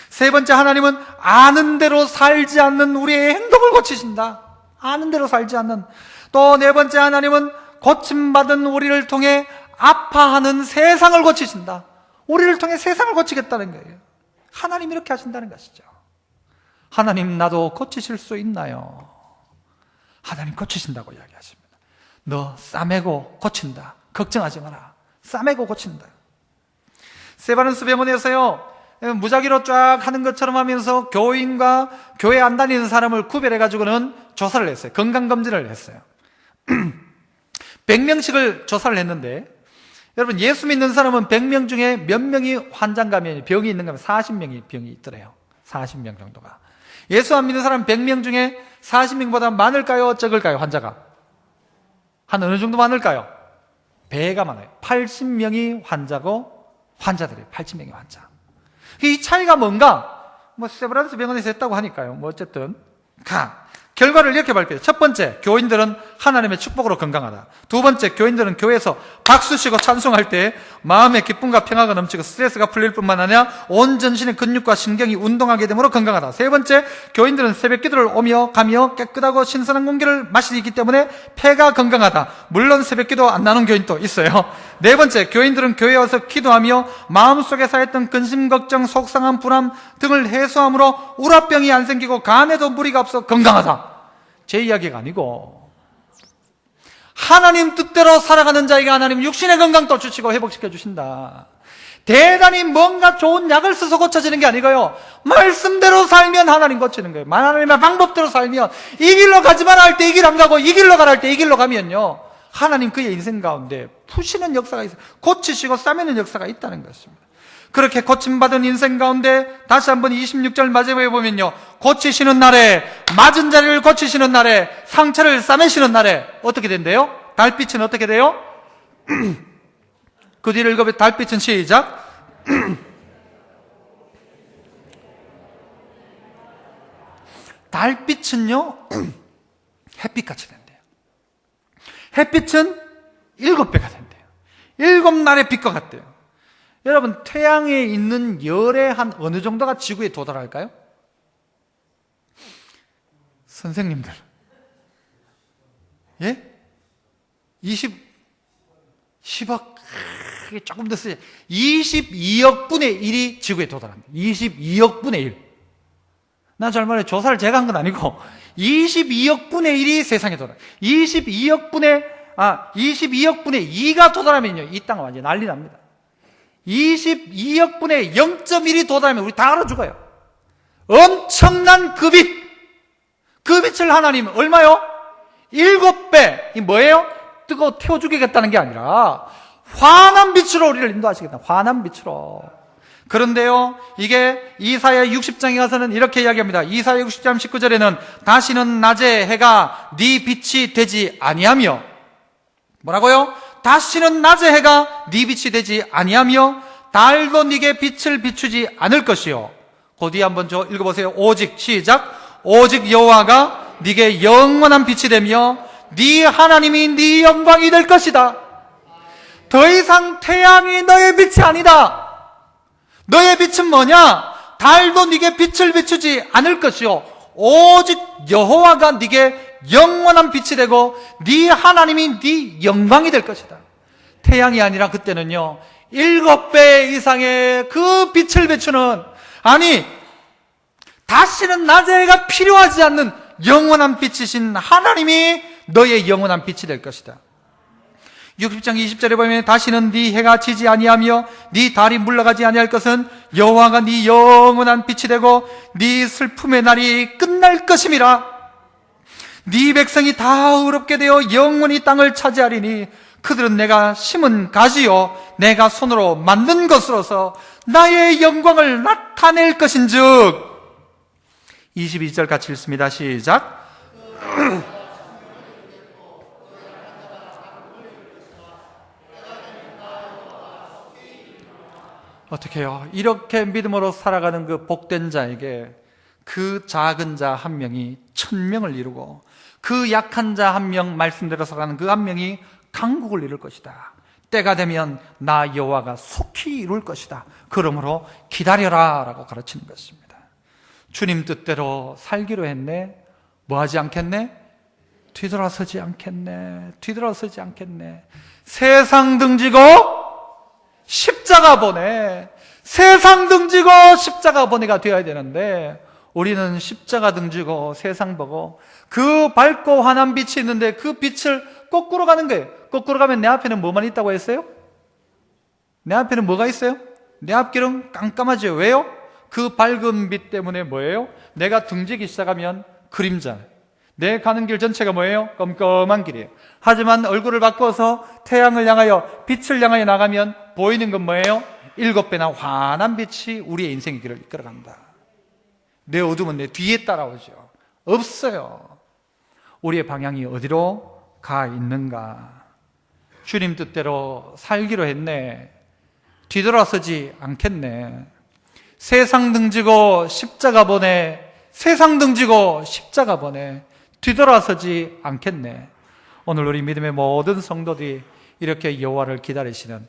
세 번째, 하나님은 아는 대로 살지 않는 우리의 행동을 고치신다. 아는 대로 살지 않는. 또 네 번째, 하나님은 고침받은 우리를 통해 아파하는 세상을 고치신다. 우리를 통해 세상을 고치겠다는 거예요. 하나님 이렇게 하신다는 것이죠. 하나님 나도 고치실 수 있나요? 하나님 고치신다고 이야기하십니다. 너 싸매고 고친다. 걱정하지 마라. 싸매고 고친다. 세바른스 병원에서요, 무작위로 쫙 하는 것처럼 하면서 교인과 교회 안 다니는 사람을 구별해가지고는 조사를 했어요. 건강검진을 했어요. 100명씩을 조사를 했는데, 여러분, 예수 믿는 사람은 100명 중에 몇 명이 환장가, 병이 있는가 하면 40명이 병이 있더래요. 40명 정도가. 예수 안 믿는 사람 100명 중에 40명보다 많을까요? 적을까요? 환자가? 한 어느 정도 많을까요? 배가 많아요. 80명이 환자고, 환자들이에요. 80명이 환자. 이 차이가 뭔가? 세브란스 병원에서 했다고 하니까요. 어쨌든. 결과를 이렇게 발표해요. 첫 번째, 교인들은 하나님의 축복으로 건강하다. 두 번째, 교인들은 교회에서 박수 치고 찬송할 때 마음의 기쁨과 평화가 넘치고 스트레스가 풀릴 뿐만 아니라 온 전신의 근육과 신경이 운동하게 되므로 건강하다. 세 번째, 교인들은 새벽 기도를 오며 가며 깨끗하고 신선한 공기를 마시기 때문에 폐가 건강하다. 물론 새벽 기도 안 나눈 교인도 있어요. 네 번째, 교인들은 교회에 와서 기도하며 마음속에 쌓였던 근심, 걱정, 속상함, 불안 등을 해소함으로 우라병이 안 생기고 간에도 무리가 없어 건강하다. 제 이야기가 아니고, 하나님 뜻대로 살아가는 자에게 하나님 육신의 건강도 주시고 회복시켜 주신다. 대단히 뭔가 좋은 약을 써서 고쳐지는 게 아니고요, 말씀대로 살면 하나님 고치는 거예요. 하나님의 방법대로 살면, 이 길로 가지 마라 할 때 이 길 안 가고 이 길로 가라 할 때 이 길로 가면요, 하나님 그의 인생 가운데 푸시는 역사가 있어요. 고치시고 싸매는 역사가 있다는 것입니다. 그렇게 고침받은 인생 가운데 다시 한번 26절 마지막에 보면요, 고치시는 날에, 맞은 자리를 고치시는 날에, 상처를 싸매시는 날에 어떻게 된대요? 달빛은 어떻게 돼요? 그 뒤를 읽어보면 달빛은 시작. 달빛은요, 햇빛같이 된대요. 햇빛은 7배가 된대요. 7날의 빛과 같대요. 여러분, 태양에 있는 열의 한 어느 정도가 지구에 도달할까요? 선생님들, 예? 10억, 조금 더 쓰죠. 22억 분의 1이 지구에 도달합니다. 22억 분의 1. 난 정말 조사를 제가 한 건 아니고 22억 분의 1이 세상에 도달. 22억 분의 22억 분의 2가 도달하면요, 이 땅은 완전히 난리 납니다. 22억 분의 0.1이 도달하면 우리 다 얼어 죽어요. 엄청난 그 빛을 하나님 얼마요? 7배. 이 뭐예요? 뜨거워 태워 죽이겠다는 게 아니라 환한 빛으로 우리를 인도하시겠다. 환한 빛으로. 그런데요, 이게 이사야 60장에 가서는 이렇게 이야기합니다. 이사야 60장 19절에는 다시는 낮에 해가 네 빛이 되지 아니하며, 뭐라고요? 다시는 낮에 해가 네 빛이 되지 아니하며 달도 네게 빛을 비추지 않을 것이요. 그 뒤에 한번 읽어보세요. 오직, 시작. 오직 여호와가 네게 영원한 빛이 되며 네 하나님이 네 영광이 될 것이다. 더 이상 태양이 너의 빛이 아니다. 너의 빛은 뭐냐? 달도 네게 빛을 비추지 않을 것이요. 오직 여호와가 네게 영원한 빛이 되고 네 하나님이 네 영광이 될 것이다. 태양이 아니라 그때는요, 7배 이상의 그 빛을 비추는, 다시는 낮의 해가 필요하지 않는 영원한 빛이신 하나님이 너의 영원한 빛이 될 것이다. 60장 20절에 보면 다시는 네 해가 지지 아니하며 네 달이 물러가지 아니할 것은 여호와가 네 영원한 빛이 되고 네 슬픔의 날이 끝날 것임이라. 네 백성이 다 의롭게 되어 영원히 땅을 차지하리니 그들은 내가 심은 가지요 내가 손으로 만든 것으로서 나의 영광을 나타낼 것인즉. 22절 같이 읽습니다. 시작. 어떻게 해요? 이렇게 믿음으로 살아가는 그 복된 자에게 그 작은 자 한 명이 1000명을 이루고 그 약한 자 한 명, 말씀대로 살아가는 그 한 명이 강국을 이룰 것이다. 때가 되면 나 여호와가 속히 이룰 것이다. 그러므로 기다려라 라고 가르치는 것입니다. 주님 뜻대로 살기로 했네? 뭐 하지 않겠네? 뒤돌아서지 않겠네. 뒤돌아서지 않겠네. 세상 등지고 십자가 보내. 세상 등지고 십자가 보내가 되어야 되는데 우리는 십자가 등지고 세상 보고 그 밝고 환한 빛이 있는데 그 빛을 거꾸로 가는 거예요. 거꾸로 가면 내 앞에는 뭐만 있다고 했어요? 내 앞에는 뭐가 있어요? 내 앞길은 깜깜하죠. 왜요? 그 밝은 빛 때문에 뭐예요? 내가 등지기 시작하면 그림자. 내 가는 길 전체가 뭐예요? 껌껌한 길이에요. 하지만 얼굴을 바꿔서 태양을 향하여 빛을 향하여 나가면 보이는 건 뭐예요? 7배나 환한 빛이 우리의 인생의 길을 이끌어간다. 내 어둠은 내 뒤에 따라오죠. 없어요. 우리의 방향이 어디로 가 있는가? 주님 뜻대로 살기로 했네. 뒤돌아서지 않겠네. 세상 등지고 십자가 보내. 세상 등지고 십자가 보내. 뒤돌아서지 않겠네. 오늘 우리 믿음의 모든 성도들이 이렇게 여호와를 기다리시는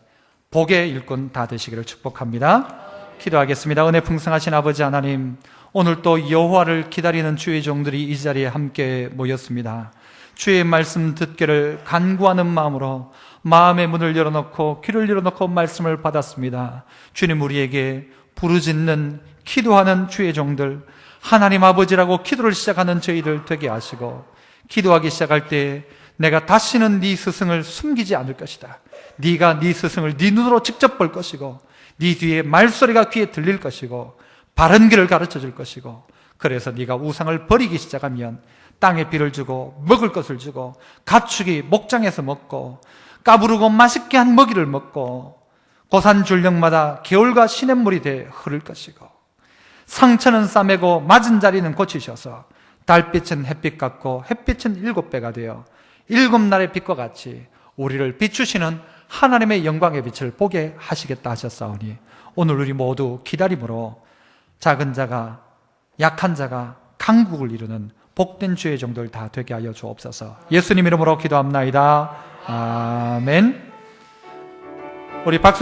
복의 일꾼 다 되시기를 축복합니다. 기도하겠습니다. 은혜 풍성하신 아버지 하나님, 오늘 또 여호와를 기다리는 주의 종들이 이 자리에 함께 모였습니다. 주의 말씀 듣기를 간구하는 마음으로 마음의 문을 열어놓고 귀를 열어놓고 말씀을 받았습니다. 주님, 우리에게 부르짖는 기도하는 주의 종들, 하나님 아버지라고 기도를 시작하는 저희들 되게 하시고, 기도하기 시작할 때 내가 다시는 네 스승을 숨기지 않을 것이다. 네가 네 스승을 네 눈으로 직접 볼 것이고, 네 뒤에 말소리가 귀에 들릴 것이고, 바른 길을 가르쳐 줄 것이고, 그래서 네가 우상을 버리기 시작하면 땅에 비를 주고 먹을 것을 주고 가축이 목장에서 먹고 까부르고 맛있게 한 먹이를 먹고 고산 줄령마다 겨울과 시냇물이 돼 흐를 것이고, 상처는 싸매고 맞은 자리는 고치셔서 달빛은 햇빛 같고 햇빛은 7배가 되어 7날의 빛과 같이 우리를 비추시는 하나님의 영광의 빛을 보게 하시겠다 하셨사오니, 오늘 우리 모두 기다림으로 작은 자가 약한 자가 강국을 이루는 복된 주의 종들 다 되게 하여 주옵소서. 예수님 이름으로 기도합나이다. 아멘. 우리 박수